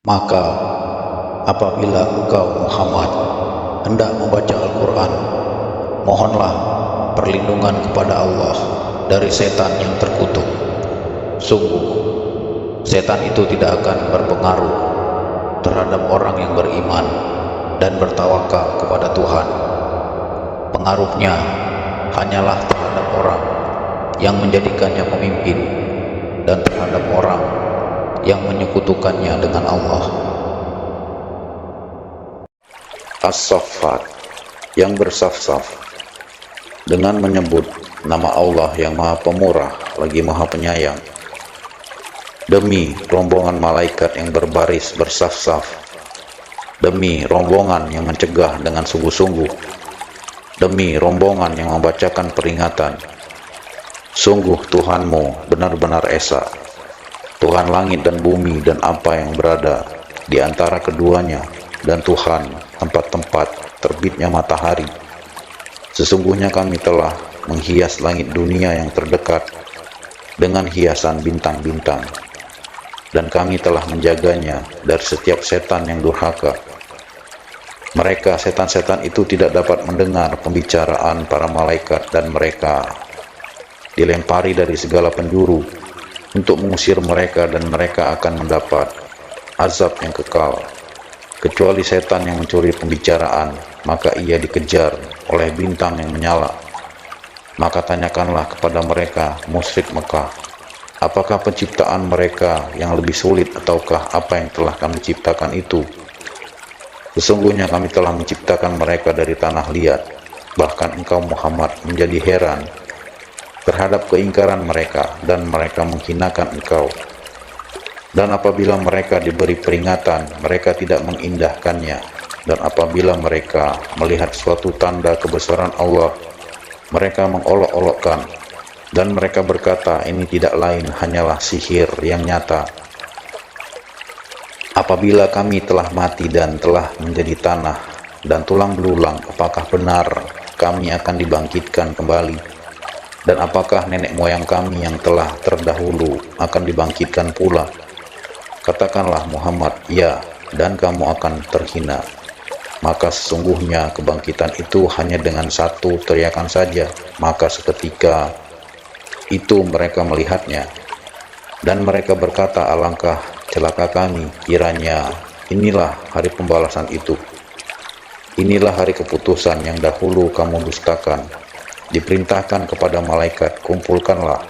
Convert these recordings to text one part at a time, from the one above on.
Maka apabila engkau Muhammad hendak membaca Al-Quran, mohonlah perlindungan kepada Allah dari setan yang terkutuk. Sungguh, setan itu tidak akan berpengaruh terhadap orang yang beriman dan bertawakal kepada Tuhan. Pengaruhnya hanyalah terhadap orang yang menjadikannya pemimpin dan terhadap orang yang menyekutukannya dengan Allah. As-Saffat, yang bersaf-saf, dengan menyebut nama Allah yang Maha Pemurah lagi Maha Penyayang. Demi rombongan malaikat yang berbaris bersaf-saf, demi rombongan yang mencegah dengan sungguh-sungguh, demi rombongan yang membacakan peringatan. Sungguh Tuhanmu benar-benar esa, Tuhan langit dan bumi dan apa yang berada di antara keduanya, dan Tuhan tempat-tempat terbitnya matahari. Sesungguhnya kami telah menghias langit dunia yang terdekat dengan hiasan bintang-bintang, dan kami telah menjaganya dari setiap setan yang durhaka. Mereka setan-setan itu tidak dapat mendengar pembicaraan para malaikat, dan mereka dilempari dari segala penjuru untuk mengusir mereka, dan mereka akan mendapat azab yang kekal. Kecuali setan yang mencuri pembicaraan, maka ia dikejar oleh bintang yang menyala. Maka tanyakanlah kepada mereka musyrik Mekah, apakah penciptaan mereka yang lebih sulit ataukah apa yang telah kami ciptakan itu? Sesungguhnya kami telah menciptakan mereka dari tanah liat. Bahkan engkau Muhammad menjadi heran terhadap keingkaran mereka, dan mereka menghinakan engkau. Dan apabila mereka diberi peringatan, mereka tidak mengindahkannya. Dan apabila mereka melihat suatu tanda kebesaran Allah, mereka mengolok-olokkan, dan mereka berkata, ini tidak lain hanyalah sihir yang nyata. Apabila kami telah mati dan telah menjadi tanah dan tulang belulang, apakah benar kami akan dibangkitkan kembali? Dan apakah nenek moyang kami yang telah terdahulu akan dibangkitkan pula? Katakanlah Muhammad, ya, dan kamu akan terhina. Maka sesungguhnya kebangkitan itu hanya dengan satu teriakan saja. Maka seketika itu mereka melihatnya, dan mereka berkata, alangkah celaka kami, kiranya inilah hari pembalasan itu. Inilah hari keputusan yang dahulu kamu dustakan. Diperintahkan kepada malaikat, kumpulkanlah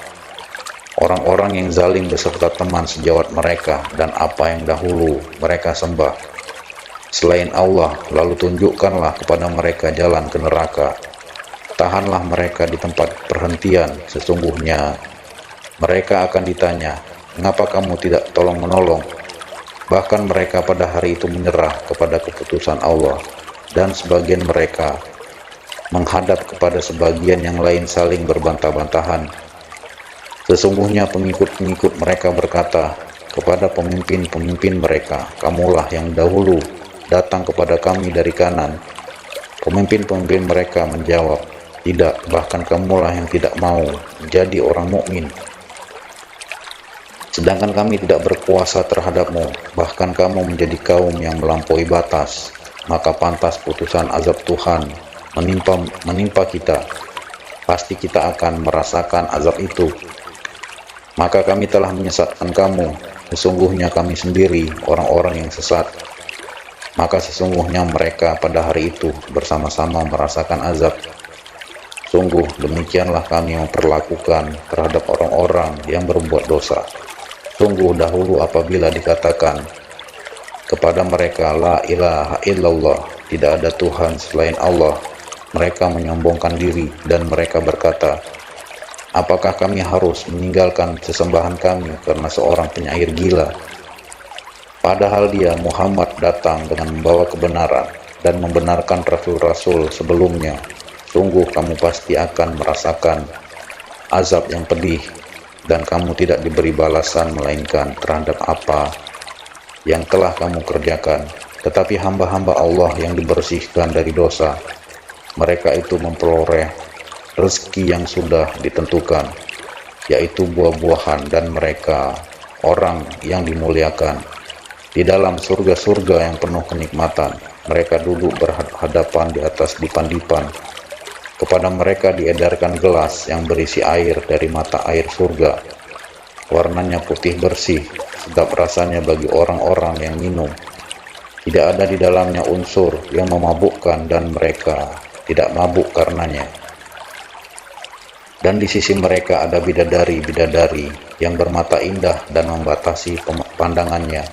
orang-orang yang zalim beserta teman sejawat mereka dan apa yang dahulu mereka sembah selain Allah, lalu tunjukkanlah kepada mereka jalan ke neraka. Tahanlah mereka di tempat perhentian, sesungguhnya mereka akan ditanya, mengapa kamu tidak tolong-menolong? Bahkan mereka pada hari itu menyerah kepada keputusan Allah, dan sebagian mereka menghadap kepada sebagian yang lain saling berbantah-bantahan. Sesungguhnya pengikut-pengikut mereka berkata kepada pemimpin-pemimpin mereka, kamulah yang dahulu datang kepada kami dari kanan. Pemimpin-pemimpin mereka menjawab, tidak, bahkan kamulah yang tidak mau menjadi orang mukmin. Sedangkan kami tidak berkuasa terhadapmu, bahkan kamu menjadi kaum yang melampaui batas. Maka pantas putusan azab Tuhan menimpa kita. Pasti kita akan merasakan azab itu. Maka kami telah menyesatkan kamu. Sesungguhnya kami sendiri orang-orang yang sesat. Maka sesungguhnya mereka pada hari itu bersama-sama merasakan azab. Sungguh demikianlah kami memperlakukan terhadap orang-orang yang berbuat dosa. Sungguh dahulu apabila dikatakan kepada mereka, la ilaha illallah, tidak ada Tuhan selain Allah, mereka menyombongkan diri dan mereka berkata, apakah kami harus meninggalkan sesembahan kami karena seorang penyair gila? Padahal dia Muhammad datang dengan membawa kebenaran dan membenarkan rasul-rasul sebelumnya. Sungguh kamu pasti akan merasakan azab yang pedih, dan kamu tidak diberi balasan melainkan terhadap apa yang telah kamu kerjakan. Tetapi hamba-hamba Allah yang dibersihkan dari dosa, mereka itu memperoleh rezeki yang sudah ditentukan, yaitu buah-buahan, dan mereka orang yang dimuliakan. Di dalam surga-surga yang penuh kenikmatan, mereka duduk berhadapan di atas dipan-dipan. Kepada mereka diedarkan gelas yang berisi air dari mata air surga. Warnanya putih bersih, sedap rasanya bagi orang-orang yang minum. Tidak ada di dalamnya unsur yang memabukkan dan mereka tidak mabuk karenanya. Dan di sisi mereka ada bidadari-bidadari yang bermata indah dan membatasi pandangannya,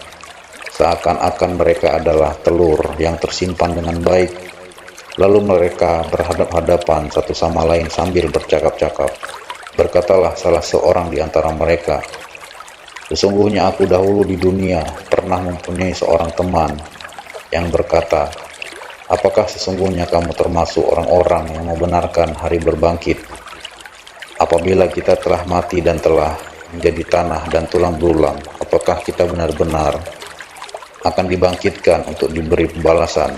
seakan-akan mereka adalah telur yang tersimpan dengan baik. Lalu mereka berhadap-hadapan satu sama lain sambil bercakap-cakap. Berkatalah salah seorang di antara mereka, "Sesungguhnya aku dahulu di dunia pernah mempunyai seorang teman yang berkata, apakah sesungguhnya kamu termasuk orang-orang yang membenarkan hari berbangkit? Apabila kita telah mati dan telah menjadi tanah dan tulang belulang, apakah kita benar-benar akan dibangkitkan untuk diberi pembalasan?"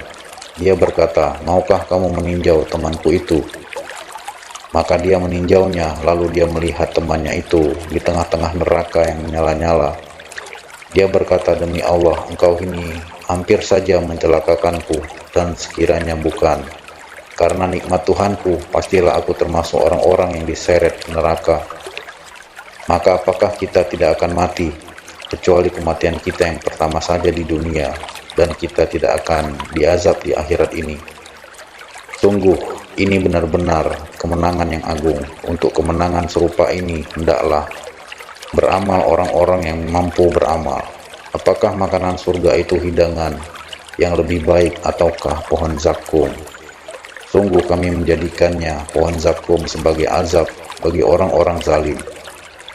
Dia berkata, "Maukah kamu meninjau temanku itu?" Maka dia meninjaunya, lalu dia melihat temannya itu di tengah-tengah neraka yang menyala-nyala. Dia berkata, "Demi Allah, engkau ini hampir saja mencelakakanku, dan sekiranya bukan karena nikmat Tuhanku, pastilah aku termasuk orang-orang yang diseret ke neraka. Maka apakah kita tidak akan mati, kecuali kematian kita yang pertama saja di dunia, dan kita tidak akan diazab di akhirat ini. Sungguh, ini benar-benar kemenangan yang agung. Untuk kemenangan serupa ini, hendaklah beramal orang-orang yang mampu beramal. Apakah makanan surga itu hidangan yang lebih baik ataukah pohon zakum? Sungguh kami menjadikannya pohon zakum sebagai azab bagi orang-orang zalim.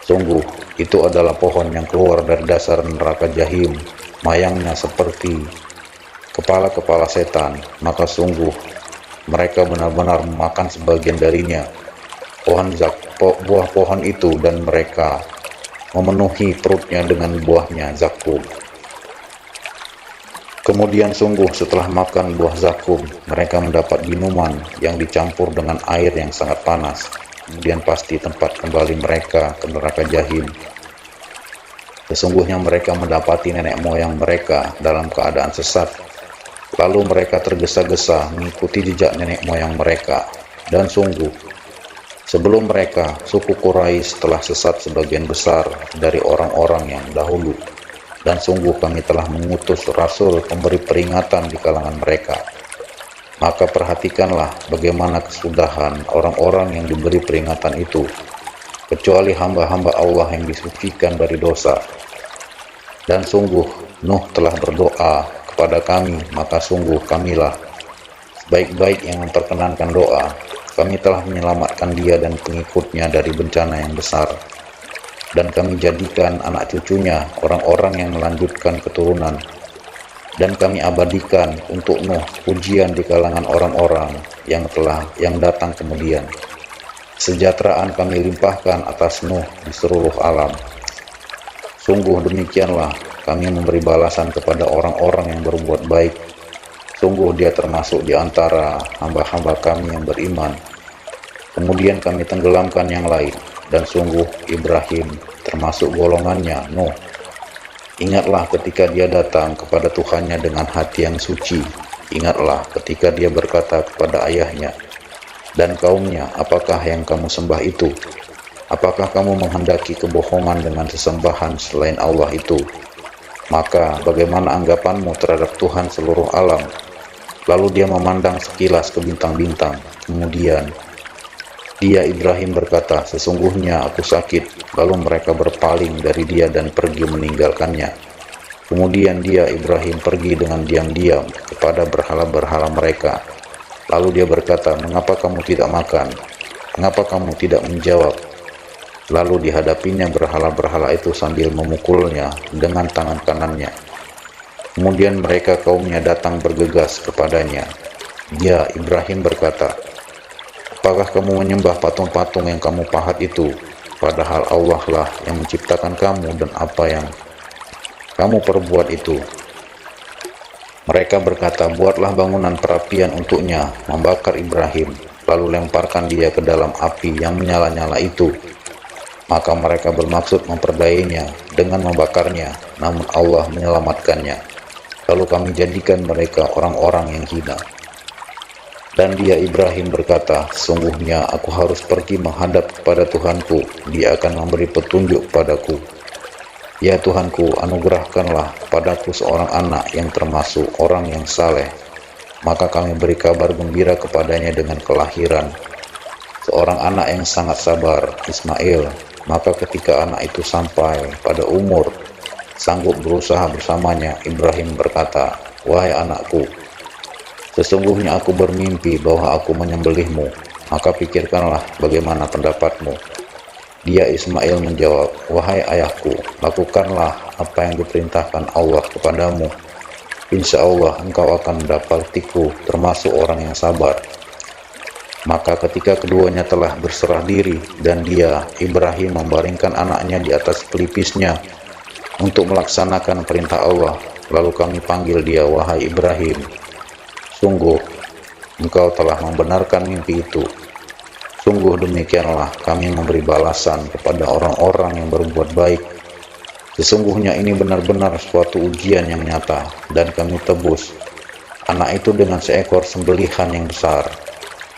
Sungguh, itu adalah pohon yang keluar dari dasar neraka jahim, mayangnya seperti kepala-kepala setan. Maka sungguh mereka benar-benar memakan sebagian darinya, buah pohon itu, dan mereka memenuhi perutnya dengan buahnya zakum. Kemudian sungguh setelah makan buah zakum, mereka mendapat minuman yang dicampur dengan air yang sangat panas. Kemudian pasti tempat kembali mereka ke neraka jahim. Sesungguhnya mereka mendapati nenek moyang mereka dalam keadaan sesat. Lalu mereka tergesa-gesa mengikuti jejak nenek moyang mereka. Dan sungguh, sebelum mereka, suku Quraisy telah sesat sebagian besar dari orang-orang yang dahulu. Dan sungguh kami telah mengutus Rasul pemberi peringatan di kalangan mereka. Maka perhatikanlah bagaimana kesudahan orang-orang yang diberi peringatan itu, kecuali hamba-hamba Allah yang disucikan dari dosa. Dan sungguh Nuh telah berdoa kepada kami, maka sungguh kamilah sebaik-baik yang memperkenankan doa. Kami telah menyelamatkan dia dan pengikutnya dari bencana yang besar. Dan kami jadikan anak cucunya orang-orang yang melanjutkan keturunan. Dan kami abadikan untuk Nuh ujian di kalangan orang-orang yang datang kemudian. Kesejahteraan kami limpahkan atas Nuh di seluruh alam. Sungguh demikianlah kami memberi balasan kepada orang-orang yang berbuat baik. Sungguh dia termasuk di antara hamba-hamba kami yang beriman. Kemudian kami tenggelamkan yang lain. Dan sungguh Ibrahim termasuk golongannya Nuh. Ingatlah ketika dia datang kepada Tuhannya dengan hati yang suci. Ingatlah ketika dia berkata kepada ayahnya dan kaumnya, apakah yang kamu sembah itu? Apakah kamu menghendaki kebohongan dengan sesembahan selain Allah itu? Maka bagaimana anggapanmu terhadap Tuhan seluruh alam? Lalu dia memandang sekilas ke bintang-bintang. Kemudian dia Ibrahim berkata, sesungguhnya aku sakit. Lalu mereka berpaling dari dia dan pergi meninggalkannya. Kemudian dia Ibrahim pergi dengan diam-diam kepada berhala-berhala mereka. Lalu dia berkata, mengapa kamu tidak makan? Mengapa kamu tidak menjawab? Lalu dihadapinya berhala-berhala itu sambil memukulnya dengan tangan kanannya. Kemudian mereka kaumnya datang bergegas kepadanya. Dia Ibrahim berkata, apakah kamu menyembah patung-patung yang kamu pahat itu? Padahal Allah lah yang menciptakan kamu dan apa yang kamu perbuat itu. Mereka berkata, buatlah bangunan perapian untuknya, membakar Ibrahim, lalu lemparkan dia ke dalam api yang menyala-nyala itu. Maka mereka bermaksud memperdayainya dengan membakarnya. namun Allah menyelamatkannya. Lalu kami jadikan mereka orang-orang yang hina. Dan dia Ibrahim berkata, sesungguhnya aku harus pergi menghadap kepada Tuhanku, dia akan memberi petunjuk padaku. Ya Tuhanku, anugerahkanlah padaku seorang anak yang termasuk orang yang saleh. Maka kami beri kabar gembira kepadanya dengan kelahiran seorang anak yang sangat sabar, Ismail. Maka ketika anak itu sampai pada umur sanggup berusaha bersamanya, Ibrahim berkata, wahai anakku, sesungguhnya aku bermimpi bahwa aku menyembelihmu, maka pikirkanlah bagaimana pendapatmu. Dia Ismail menjawab, wahai ayahku, lakukanlah apa yang diperintahkan Allah kepadamu. Insya Allah engkau akan mendapatiku termasuk orang yang sabar. Maka ketika keduanya telah berserah diri dan dia, Ibrahim, membaringkan anaknya di atas pelipisnya untuk melaksanakan perintah Allah, lalu kami panggil dia, wahai Ibrahim, sungguh engkau telah membenarkan mimpi itu. Sungguh demikianlah kami memberi balasan kepada orang-orang yang berbuat baik. Sesungguhnya ini benar-benar suatu ujian yang nyata, dan kami tebus anak itu dengan seekor sembelihan yang besar.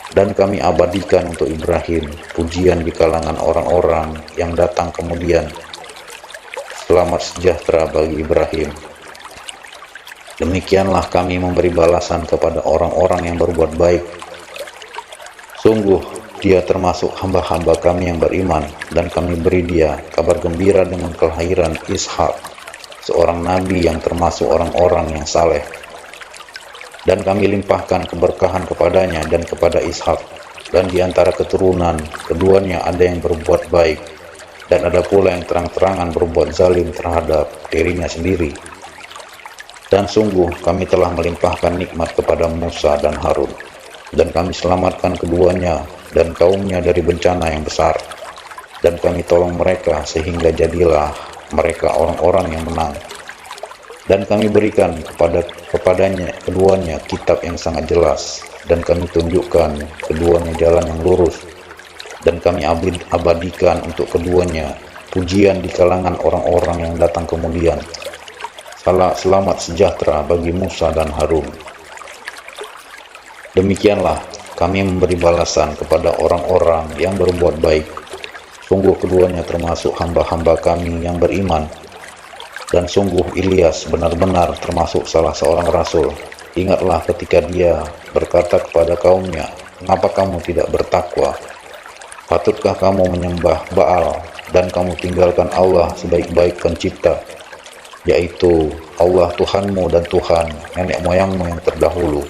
Dan kami abadikan untuk Ibrahim pujian di kalangan orang-orang yang datang kemudian. Selamat sejahtera bagi Ibrahim. Demikianlah kami memberi balasan kepada orang-orang yang berbuat baik. Sungguh dia termasuk hamba-hamba kami yang beriman, dan kami beri dia kabar gembira dengan kelahiran Ishak, seorang nabi yang termasuk orang-orang yang saleh. Dan kami limpahkan keberkahan kepadanya dan kepada Ishak, dan di antara keturunan keduanya ada yang berbuat baik, dan ada pula yang terang-terangan berbuat zalim terhadap dirinya sendiri. Dan sungguh kami telah melimpahkan nikmat kepada Musa dan Harun, dan kami selamatkan keduanya dan kaumnya dari bencana yang besar, dan kami tolong mereka sehingga jadilah mereka orang-orang yang menang. Dan kami berikan kepadanya keduanya kitab yang sangat jelas, dan kami tunjukkan keduanya jalan yang lurus, dan kami abadikan untuk keduanya pujian di kalangan orang-orang yang datang kemudian. Selamat sejahtera bagi Musa dan Harun. Demikianlah kami memberi balasan kepada orang-orang yang berbuat baik. Sungguh keduanya termasuk hamba-hamba kami yang beriman. Dan sungguh Ilyas benar-benar termasuk salah seorang rasul. Ingatlah ketika dia berkata kepada kaumnya, mengapa kamu tidak bertakwa? Patutkah kamu menyembah Baal dan kamu tinggalkan Allah sebaik-baik pencipta, yaitu Allah Tuhanmu dan Tuhan nenek moyangmu yang terdahulu?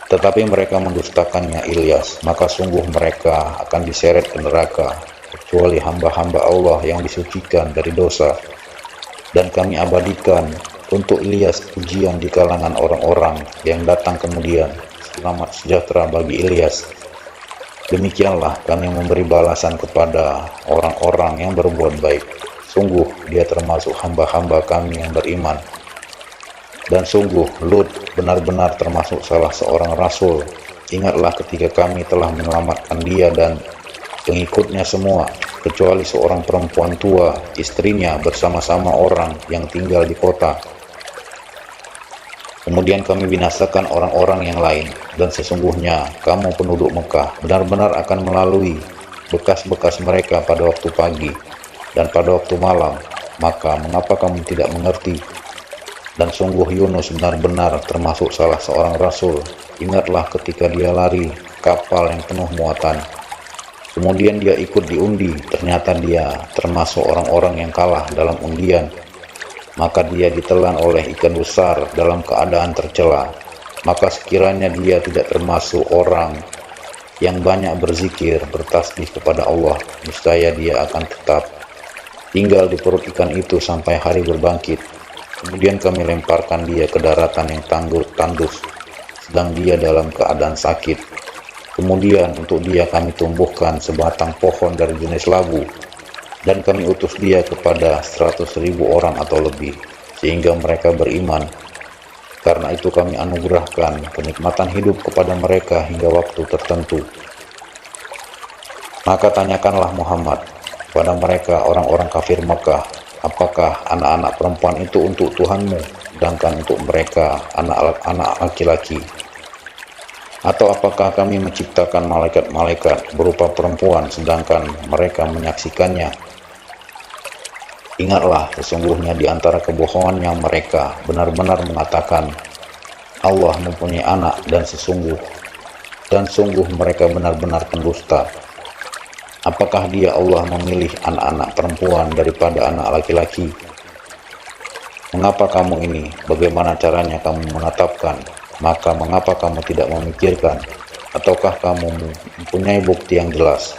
Tetapi mereka mendustakannya Ilyas, maka sungguh mereka akan diseret ke neraka, kecuali hamba-hamba Allah yang disucikan dari dosa. Dan kami abadikan untuk Ilyas pujian di kalangan orang-orang yang datang kemudian. Selamat sejahtera bagi Ilyas. Demikianlah kami memberi balasan kepada orang-orang yang berbuat baik. Sungguh dia termasuk hamba-hamba kami yang beriman. Dan sungguh Lut benar-benar termasuk salah seorang rasul. Ingatlah ketika kami telah menyelamatkan dia dan pengikutnya semua, kecuali seorang perempuan tua, istrinya bersama-sama orang yang tinggal di kota. Kemudian kami binasakan orang-orang yang lain, dan sesungguhnya kamu penduduk Mekah benar-benar akan melalui bekas-bekas mereka pada waktu pagi dan pada waktu malam. Maka mengapa kamu tidak mengerti? Dan sungguh Yunus benar-benar termasuk salah seorang rasul. Ingatlah ketika dia lari kapal yang penuh muatan. Kemudian dia ikut diundi, ternyata dia termasuk orang-orang yang kalah dalam undian. Maka dia ditelan oleh ikan besar dalam keadaan tercela. Maka sekiranya dia tidak termasuk orang yang banyak berzikir, bertasbih kepada Allah, niscaya dia akan tetap tinggal di perut ikan itu sampai hari berbangkit. Kemudian kami lemparkan dia ke daratan yang tandus, sedang dia dalam keadaan sakit. Kemudian untuk dia kami tumbuhkan sebatang pohon dari jenis labu, dan kami utus dia kepada 100.000 orang atau lebih, sehingga mereka beriman. Karena itu kami anugerahkan kenikmatan hidup kepada mereka hingga waktu tertentu. Maka tanyakanlah Muhammad kepada mereka orang-orang kafir Mekah, apakah anak-anak perempuan itu untuk Tuhanmu, sedangkan untuk mereka anak-anak laki-laki? Atau apakah kami menciptakan malaikat-malaikat berupa perempuan, sedangkan mereka menyaksikannya? Ingatlah, sesungguhnya di antara kebohongan yang mereka benar-benar mengatakan Allah mempunyai anak, dan sungguh mereka benar-benar pendusta. Apakah dia Allah memilih anak-anak perempuan daripada anak laki-laki? Mengapa kamu ini? Bagaimana caranya kamu menetapkan? Maka mengapa kamu tidak memikirkan? Ataukah kamu mempunyai bukti yang jelas?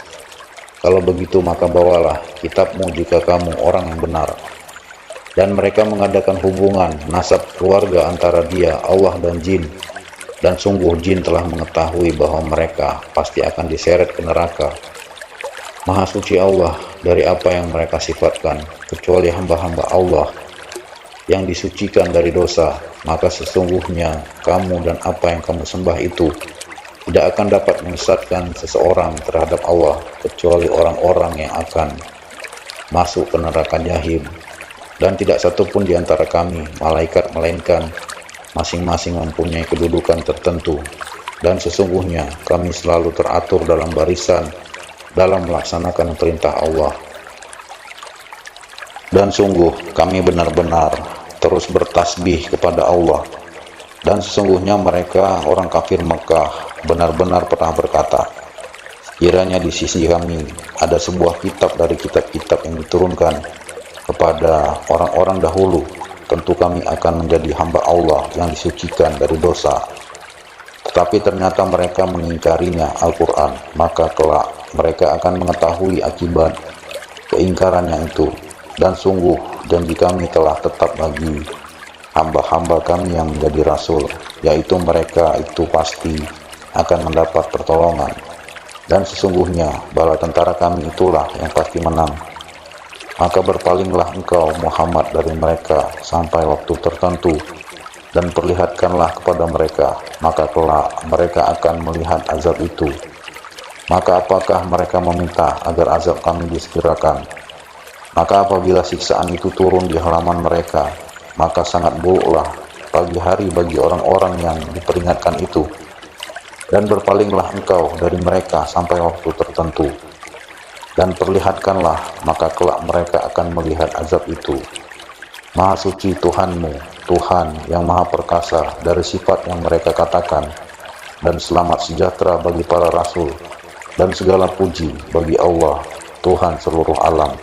Kalau begitu maka bawalah kitabmu jika kamu orang yang benar. Dan mereka mengadakan hubungan nasab keluarga antara dia, Allah, dan jin. Dan sungguh jin telah mengetahui bahwa mereka pasti akan diseret ke neraka. Maha suci Allah dari apa yang mereka sifatkan, kecuali hamba-hamba Allah yang disucikan dari dosa. Maka sesungguhnya kamu dan apa yang kamu sembah itu tidak akan dapat menyesatkan seseorang terhadap Allah, kecuali orang-orang yang akan masuk ke neraka jahim. Dan tidak satupun di antara kami, malaikat, melainkan masing-masing mempunyai kedudukan tertentu. Dan sesungguhnya kami selalu teratur dalam barisan dalam melaksanakan perintah Allah. Dan sungguh kami benar-benar terus bertasbih kepada Allah. Dan sesungguhnya mereka orang kafir Mekah benar-benar pernah berkata, kiranya di sisi kami ada sebuah kitab dari kitab-kitab yang diturunkan kepada orang-orang dahulu, tentu kami akan menjadi hamba Allah yang disucikan dari dosa. Tetapi ternyata mereka mengingkarinya, Al-Quran, maka kelak mereka akan mengetahui akibat keingkarannya itu. Dan sungguh janji kami telah tetap bagi hamba-hamba kami yang menjadi rasul, yaitu mereka itu pasti akan mendapat pertolongan. Dan sesungguhnya bala tentara kami itulah yang pasti menang. Maka berpalinglah engkau Muhammad dari mereka sampai waktu tertentu, dan perlihatkanlah kepada mereka, maka kelak mereka akan melihat azab itu. Maka apakah mereka meminta agar azab kami disegerakan? Maka apabila siksaan itu turun di halaman mereka, maka sangat buruklah pagi hari bagi orang-orang yang diperingatkan itu. Dan berpalinglah engkau dari mereka sampai waktu tertentu, dan perlihatkanlah, maka kelak mereka akan melihat azab itu. Maha suci Tuhanmu, Tuhan yang maha perkasa dari sifat yang mereka katakan, dan selamat sejahtera bagi para rasul, dan segala puji bagi Allah, Tuhan seluruh alam.